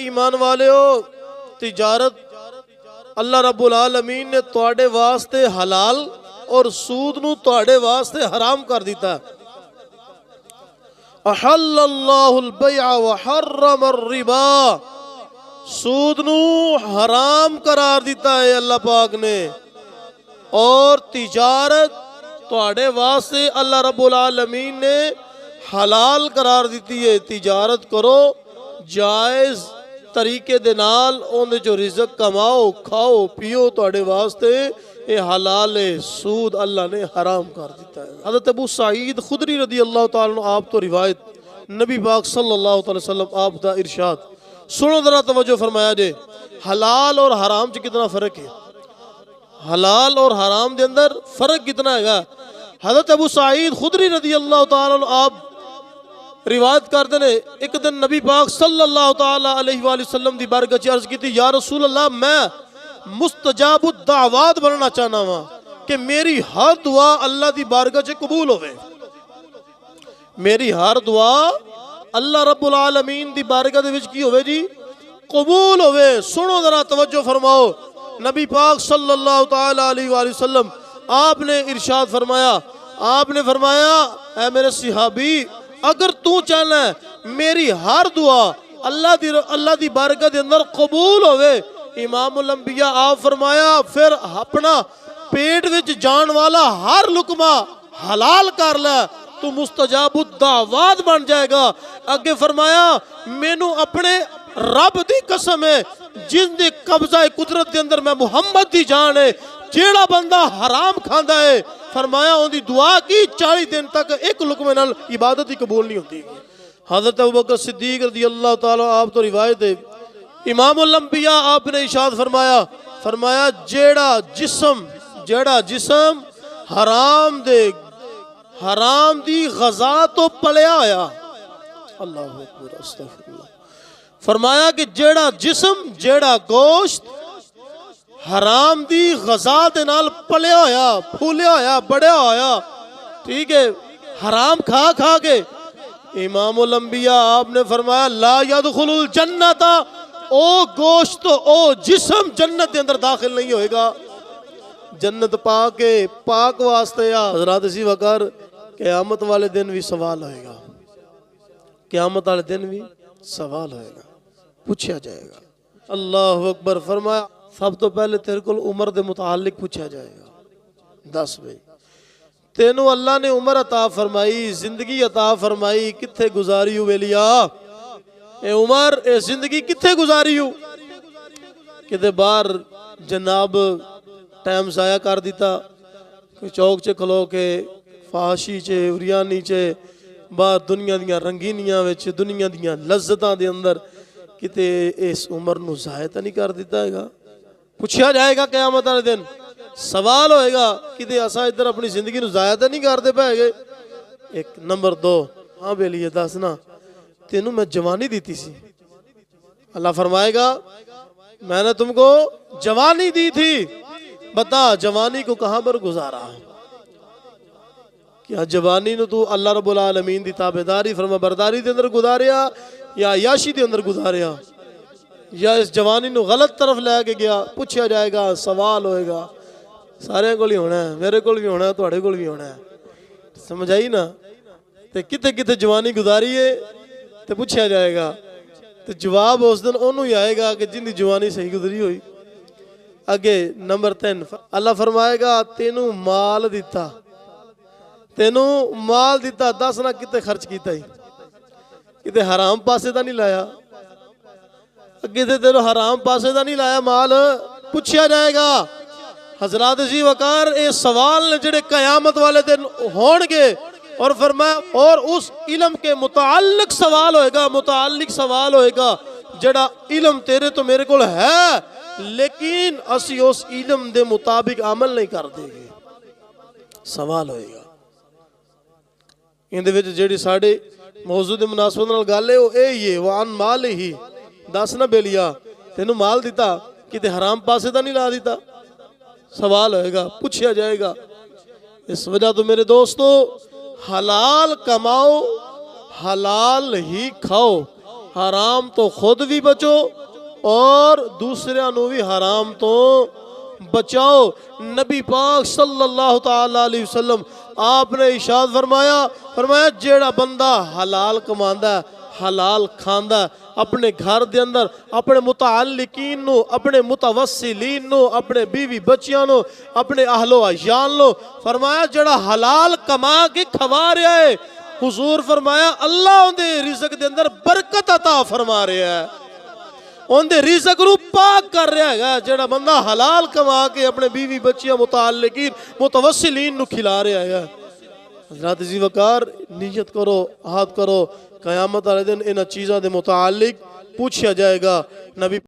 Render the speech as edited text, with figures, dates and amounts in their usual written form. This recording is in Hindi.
ईमान वाले हो तिजारत अल्लाह रब्बुल आलमीन ने तुहाडे वास्ते हलाल और सूद नू तुहाडे वास्ते हराम कर दिता। अहल्लल्लाहुल बैअ व हर्रमर रिबा, सूद नू हराम करार दिता है अल्लाह पाक ने, और तिजारत तुहाडे वास्ते अल्लाह रब्बुल आलमीन ने हलाल करार दी है। तिजारत करो जायज़ तरीके दे नाल, उहदे चो रिज़्क कमाओ, खाओ पियो, तुहाडे वास्ते ये हलाल है। सूद अल्लाह ने हराम कर दिता है। हज़रत अबू सईद खुदरी रदी अल्लाह ताला अन्हु आप तो रिवायत नबी पाक सल्लल्लाहु अलैहि वसल्लम आप दा इरशाद सुनो जरा तवज्जो फरमाया जे, हलाल और हराम च कितना फर्क है। हलाल और हराम के अंदर फर्क कितना है। हज़रत अबू सईद खुदरी रदी अल्लाह ताला अन्हु आप रिवायत करते ने, एक दिन नबी पाक सल्लल्लाहु ताला अलैहि वसल्लम दी बारगाह च अर्ज की, या रसूल अल्लाह मैं मुस्तजाबुद दावात बनना चाहना वा कि मेरी हर दुआ अल्लाह दी बारगाह च कबूल होवे। मेरी हर दुआ अल्लाह रब्बुल आलमीन दी बारगाह दे विच की होवे जी, कबूल होवे। सुनो जरा तवज्जो फरमाओ, नबी पाक सल्लल्लाहु ताला अलैहि वसल्लम आपने इरशाद फरमाया, आपने फरमाया ऐ मेरे सहाबी, अगर तू चाहना है मेरी हर दुआ अल्लाह दी बारगाह दे अंदर कबूल होवे, इमामुल अंबिया आप फरमाया फिर अपना पेट विच जान वाला हर लुकमा हलाल कर ले, तू मुस्तजाबुद दावात बन जाएगा। अगे फरमाया मैनू अपने रब दी कसम है जिसदी कब्जा कुदरत के अंदर मैं मुहम्मद दी जान है, जेड़ा बंदा हराम खांदा है फरमाया उनकी दुआ की 40 दिन तक एक लुकमे नाल इबादत ही कबूल नहीं होती। हज़रत अबू बकर सिद्दीक रज़ी अल्लाह ताला आप तो रिवायत है, इमामुल अंबिया आपने इरशाद फरमाया, फरमाया जेड़ा जिस्म हराम दी गज़ा तो पलिया होया, अल्लाहु अकबर अस्तगफिरुल्लाह, फरमाया कि जेड़ा गोश्त हराम दी गज़ा दे नाल पलिया होया, फूलिया होया, बढ़िया होया, ठीक है, हराम खा खा के, इमामुल अंबिया आपने फरमाया ला यदखुलुल जन्नता, ओ गोश्त ओ जिस्म जन्नत के अंदर दाखिल नहीं होएगा। जन्नत पाके पाक वास्ते या हज़रात इसी वकार क़यामत वाले दिन भी सवाल होएगा, क़यामत वाले दिन भी सवाल होएगा, पूछा जाएगा। अल्लाहु अकबर। फरमाया सब तो पहले तेरे को उम्र के मुतालिक पूछा जाएगा, दस भाई तेनू अल्लाह ने उम्र अता फरमाई, जिंदगी अता फरमाई, किथे गुजारी हु वेलिया, ए उम्र ए जिंदगी किथे गुजारी हु, किते बाहर जनाब टाइम जाया कर दिता, कोई चौक च खलो के फाशी च उरियानी च बाहर दुनिया दियां रंगीनियां विच दुनिया दियां लज्जतां दे अंदर किते इस उम्र नू जाया तो नहीं कर दिता हैगा। पूछा जाएगा क़यामत वाले दिन, सवाल होएगा कि असा इधर अपनी जिंदगी नू जाया तो नहीं करते पाएगे। एक नंबर 2, हाँ बेलिए दस ना तेनू मैं जवानी दी थी सी, अल्लाह फरमाएगा मैंने तुमको जवानी दी थी, बता जवानी को कहां पर गुजारा, क्या जवानी नू तू अल्लाह रब्बुल आलमीन दी ताबेदारी फरमा बरदारी दे अंदर गुजारिया या याशी दे अंदर गुजारिया, या इस जवानी नू गलत तरफ लैके गया। पूछा जाएगा, सवाल होएगा, सारे को ही होना है, मेरे को भी होना है, तुहाडे कोल भी होना है, समझ आई ना। ते किते किते जवानी गुजारी है तो पूछा जाएगा, तो जवाब उस दिन ओनू ही आएगा कि जिंदी जवानी सही गुजरी हुई। अगे नंबर 3 अल्लाह फरमाएगा तेनू माल दिता, तेनू माल दिता, दस ना किते खर्च किया ही, किते हराम पासे का नहीं लाया, अगे से तेरे हराम पासे का नहीं लाया माल, पूछा जाएगा। हजरात जी वकार ये सवाल ने जेड़े कयामत वाले दिन होंगे, और फरमाया और उस इल्म के मुताल्लिक सवाल होएगा, जेड़ा इल्म तेरे तो मेरे को है लेकिन असी उस इल्म दे मुताबिक अमल नहीं कर देंगे, सवाल होएगा। इहदे विच जेड़ी साडे मौजू दे मुनासबत नाल गल है वो यही है, वान माल ही, दस ना बेलिया तेनू माल दिता किते हराम पासे दा नहीं ला दिता, सवाल होएगा, पूछा जाएगा। इस वजह तो मेरे दोस्तों हलाल कमाओ, हलाल ही खाओ, हराम तो खुद भी बचो और दूसरिਆਂ ਨੂੰ भी हराम तो बचाओ। नबी पाक सल्लल्लाहु ताला अलैहि वसल्लम आपने इरशाद फरमाया जेड़ा बंदा हलाल कमांदा हलाल खांदा अपने घर दे अंदर अपने मुताल्लिकीन नु अपने मुतवस्सिलीन नु अपने बीवी बच्चियां नु अपने अहलो अयाल नु फरमाया जेड़ा हलाल कमा के खवा रहा है हुजूर फरमाया अल्लाह उनदे रिज़्क दे अंदर बरकत अता फरमा रहा है, उनके रिज़्क नू पाक कर रहा है। जेड़ा बंदा हलाल कमा के अपने बीवी बच्चियां मुताल्लिकीन मुतवस्सिलीन नू खिला रहा है। हज़रात जी वकार नियत करो, आहद करो, क़यामत वाले दिन इन चीज़ों के मुताल्लिक पूछा जाएगा। नबी